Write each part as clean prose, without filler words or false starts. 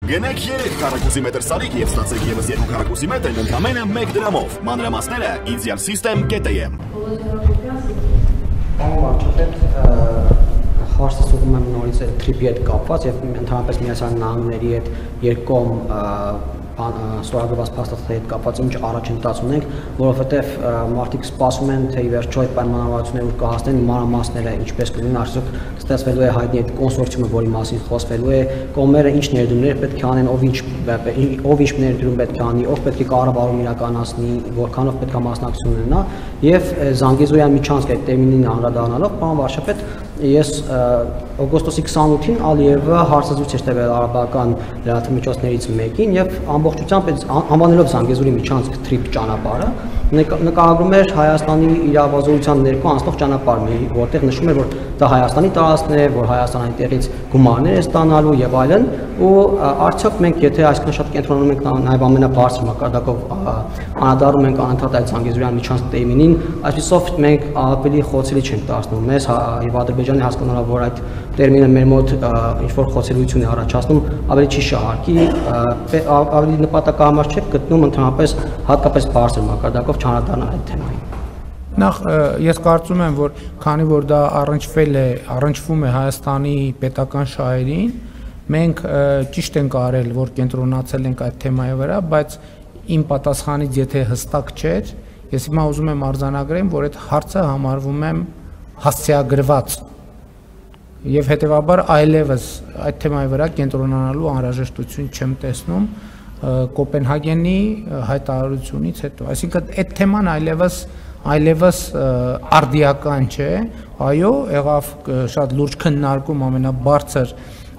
Գնեք 3 քառակուսի մետր սարիկ եւ ստացեք եւս 2 քառակուսի մետր ընդամենը 1 դրամով։ Մանրամասները idealsystem.am։ Հարցը ուղղում եմ նորից trip-ի հետ կապված եւ ընդհանրապես Միացյալ Նահանգների հետ երկկողմ ստորագրված փաստաթղթերի հետ կապված ինչ առաջընթաց ունենք, որովհետեւ մարդիկ սպասում են թե ի վերջո այդ պայմանավորվածությունները որ կհասնեն մանրամասները ինչպես կլինեն, արդյոք ստացվելու է հայտնի այդ կոնսորցիումը, որի մասին խոսվելու է, կողմերը ինչ ներդրումներ պետք է անեն, ով ինչ ներդրում պետք է անի, ով պետք է կառավարում իրականացնի, որքանով պետք է մասնակցություն ունենա եւ Զանգեզուրյան միջանցք այդ տերմինին անդրադառնալով, պարոն վարչապետ, ես օգոստոսի 28-ին Ալիևը հարցազրույց էր տվել արաբական լրատվամիջոցներից մեկին եւ ամբողջությամբ անվանելով Զանգեզուրի միջանցք trip ճանապարհը նկարագրում էր Հայաստանի իրավազորության ներքո անցնող ճանապարհը, որտեղ նշում էր, որ դա Հայաստանի տարածքն է, որ Հայաստանը այնտեղից գումարներ է ստանալու եւ այլն, ու արդյոք մենք եթե այսքան շատ կենտրոնանում ենք նաեւ ամենաբարձր մակարդակով անդրադառնում ենք անընդհատ այդ Զանգեզուրյան միջանցք տերմինին, այսպիսով մենք ավելի խոցելի չենք դարձնում մեզ եւ Ադրբեջանի հասկանալով, որ այդ տերմինը մեր մոտ ինչ-որ խոցելիություն է առաջացնում, ավելի չի շահարկի, ավելի նպատակահարմար չէ գտնում ընդհանրապես հատկապես բարձր մակարդակով չանդրադառնալ այդ թեմային։ Նախ ես կարծում եմ, որ քանի որ դա առնչվում է Հայաստանի պետական շահերին, մենք ճիշտ ենք արել, որ կենտրոնացել ենք այդ թեմայի վրա, բայց իմ պատասխանից եթե հստակ չէր, ես հիմա ուզում եմ արձանագրեմ, որ այդ հարցը համարվում եմ հասցեագրված եւ հետեւաբար այլևս այդ թեմայի վրա կենտրոնանալու անհրաժեշտություն չեմ տեսնում Կոպենհագենի հայտարարությունից հետո, այսինքն այդ թեման այլևս արդիական չէ, այո, եղավ շատ լուրջ քննարկում ամենաբարձր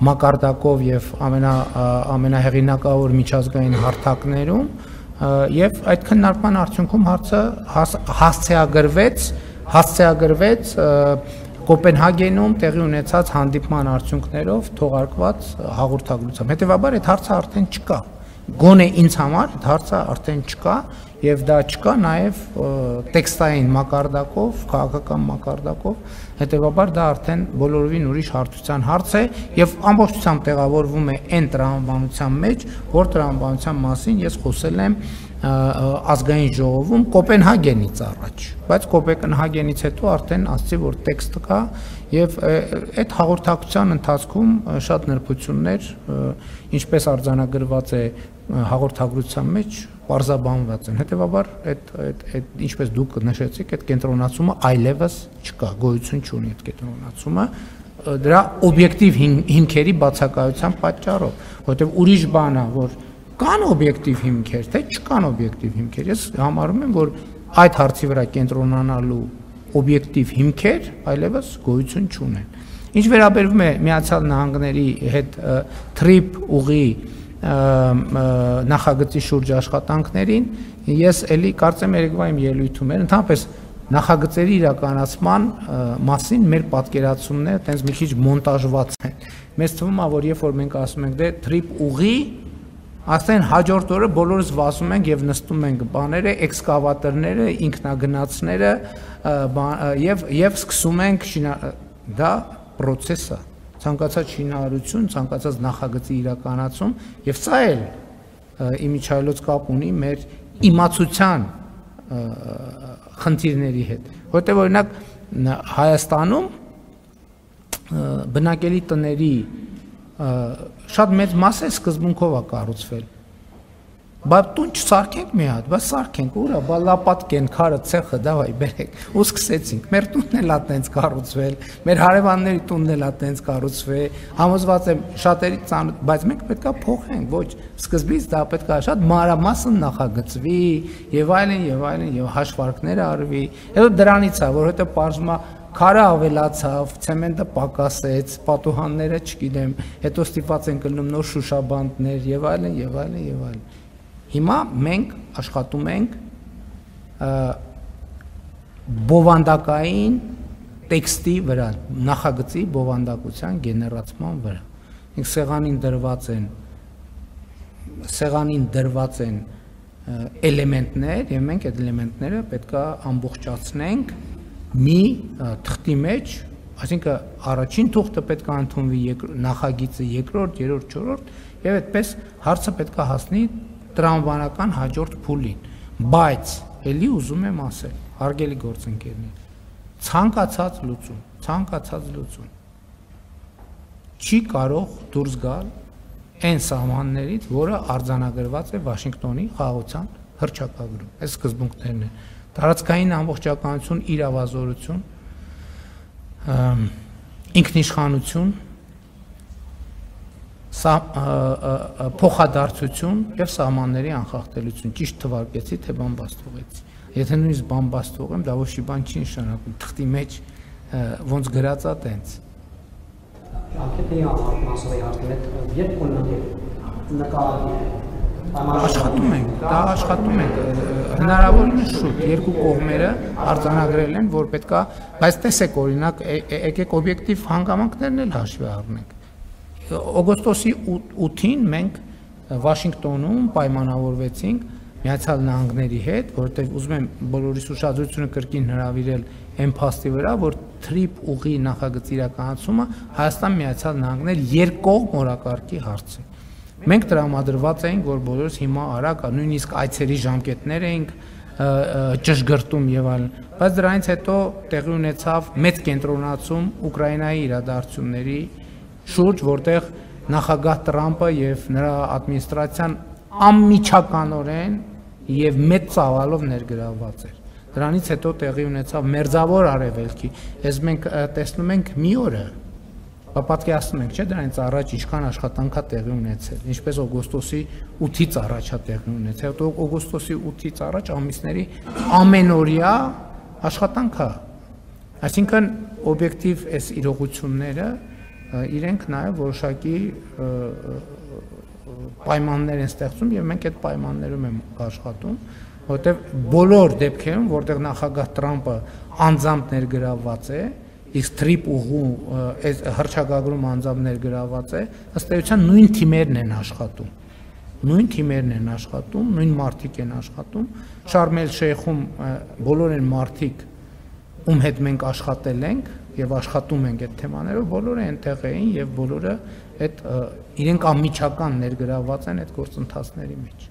մակարդակով եւ ամենահեղինակավոր միջազգային հարթակներում եւ այդ քննարկման արդյունքում հարցը հասցեագրվեց Կոպենհագենում տեղի ունեցած հանդիպման արդյունքներով թողարկված հաղորդագրությամբ։ Հետևաբար այդ հարցը արդեն չկա։ Գոնե ինձ համար այդ հարցը արդեն չկա եւ դա չկա նաեւ տեքստային մակարդակով, քաղաքական մակարդակով, հետեւաբար դա արդեն բոլորովին ուրիշ հարցության հարց է եւ ամբողջությամբ տեղավորվում է այն տրամաբանության մեջ, որ տրամաբանության մասին ես խոսել եմ ազգային ժողովում Կոպենհագենից առաջ, բայց Կոպենհագենից հետո արդեն ասացի, որ տեքստը կա եւ այդ հաղորդակցության ընթացքում շատ նրբություններ, ինչպես արձանագրված է հաղորդագրության մեջ, պարզաբանված են։ Հետևաբար այդ ինչպես դուք նշեցիք, այդ կենտրոնացումը այլևս չկա, գոյություն չունի այդ կենտրոնացումը դրա օբյեկտիվ հիմքերի բացակայության պատճառով, որովհետեւ ուրիշ բան է, որ կան օբյեկտիվ հիմքեր, թե չկան օբյեկտիվ հիմքեր։ Ես համարում եմ, որ այդ հարցի վրա կենտրոնանալու օբյեկտիվ հիմքեր այլևս գոյություն չունեն։ Ինչ վերաբերվում է Միացյալ Նահանգների հետ trip ուղի նախագծի շուրջ աշխատանքներին, ես էլի կարծեմ երեկվա իմ ելույթում էր, ընդհանրապես նախագծերի իրականացման մասին մեր պատկերացումները տենց մի քիչ մոնտաժված են։ Մեզ թվում է, որ երբ որ մենք ասում ենք դե trip ուղի, ասեն հաջորդ օրը բոլորս վասում ենք եւ նստում ենք բաները, էքսկավատորները, ինքնագնացները եւ սկսում ենք դա process է, ցանկացած շինարարություն, ցանկացած նախագծի իրականացում եւ սա էլ իմիջայլոց կապ ունի մեր իմացության խնդիրների հետ, որտեղ օրինակ Հայաստանում բնակելի տների շատ մեծ մասը սկզբունքով է կառուցվել, բայց տուն չսարքենք մի հատ, բայց սարքենք, ուրա, բա լապատկեն, քարը, ցեխը, դավայ բերեք, ու սկսեցինք, մեր տունն էլ է տենց կառուցվել, մեր հարևանների տունն էլ է տենց կառուցվել, համոզված եմ շատերի ծանոթ, բայց մենք պետք է փոխենք, ոչ, սկզբից դա պետք է շատ մանրամասն նախագծվի, եւ այլն, եւ հաշվարկներ արվի, հետո դրանից է, որովհետեւ պարզվում է քարը ավելացավ, ցեմենտը պակասեց, պատուհանները չգիտեմ, հետո ստիպված են կլնում նոր շուշաբանդներ եւ այլն։ Հիմա մենք աշխատում ենք բովանդակային տեքստի վրա, նախագծի բովանդակության գեներացման վրա։ Մենք սեղանին դրված են էլեմենտներ եւ մենք այդ էլեմենտները պետք է ամբողջացնենք մի թղթի մեջ Այսինքն առաջին թուղթը պետք է ընդունվի նախագիծը երկրորդ, երրորդ, չորրորդ եւ այդպես հարցը պետք է հասնի տրամաբանական հաջորդ փուլին, բայց ելի ուզում եմ ասել, հարգելի գործընկերներ, ցանկացած լուծում չի կարող դուրս գալ այն սահմաններից, որը արձանագրված է Վաշինգտոնի խաղաղության հռչակագրում։ Այս սկզբունքներն են։ Տարածքային ամբողջականություն, իրավազորություն, ինքնիշխանություն, փոխադարձություն եւ սահմանների անխախտելություն։ Ճիշտ թվարկեցի, թե բամբաստ ուղեցի։ Եթե նույնիսկ բամբաստ ուղեմ, դա ոչ մի բան չի նշանակում։ Թղթի մեջ ոնց գրած է տենց։ Անկետի մասովի հարցն է, երբ կունենալի նկարի աշխատում ենք, հնարավորինս շուտ երկու կողմերը արձանագրել են, որ պետքա, բայց տեսեք օրինակ, եկեք օբյեկտիվ հանգամանքներն էլ հաշվի առնենք։ Օգոստոսի 8-ին մենք Վաշինգտոնում պայմանավորվեցինք Միացյալ Նահանգների հետ, որովհետև ուզում եմ բոլորիս ուշադրությունը կրկին հրավիրել այն փաստի վրա, որ թրիփ ուղի նախագծի իրականացումը Հայաստան-Միացյալ Նահանգներ երկկողմ օրակարգի հարց է։ Մենք տրամադրված էինք, որ բոլորս հիմա արագ, նույնիսկ այցերի ժամկետներ էինք ճշգրտում եւ այլն, բայց դրանից հետո տեղի ունեցավ մեծ կենտրոնացում Ուկրաինայի իրադարձությունների շուրջ, որտեղ նախագահ Տրամպը եւ նրա ադմինիստրացիան անմիջականորեն եւ մեծ ծավալով ներգրավված էր։ Դրանից հետո տեղի ունեցավ մերձավոր արևելքի, ես մենք տեսնում ենք մի օրը, պատկերացնում ենք, չէ՞, դրանից առաջ ինչքան աշխատանք է տեղի ունեցել, ինչպես օգոստոսի 8-ից առաջ է տեղի ունեցել, օգոստոսի 8-ից առաջ ամիսների ամենօրյա աշխատանք է։ Այսինքն օբյեկտիվ այս իրողությունները իրենք նաև որոշակի պայմաններ են ստեղծում եւ մենք այդ պայմաններում ենք աշխատում, որովհետեւ բոլոր դեպքերում, որտեղ նախագահ Տրամպը անձամբ ներգրավված է, իսկ թրիփ ուղու այս հռչակագրում անձամբ ներգրավված է, ըստ էության նույն թիմերն են աշխատում, նույն մարդիկ են աշխատում, Շարմ էլ-Շեյխում բոլոր են մարդիկ, ում հետ մենք աշխատել ենք եւ աշխատում ենք այդ թեմաներով, բոլորը այնտեղ էին եւ բոլորը այդ իրենք անմիջական ներգրավված են այդ գործընթացների մեջ։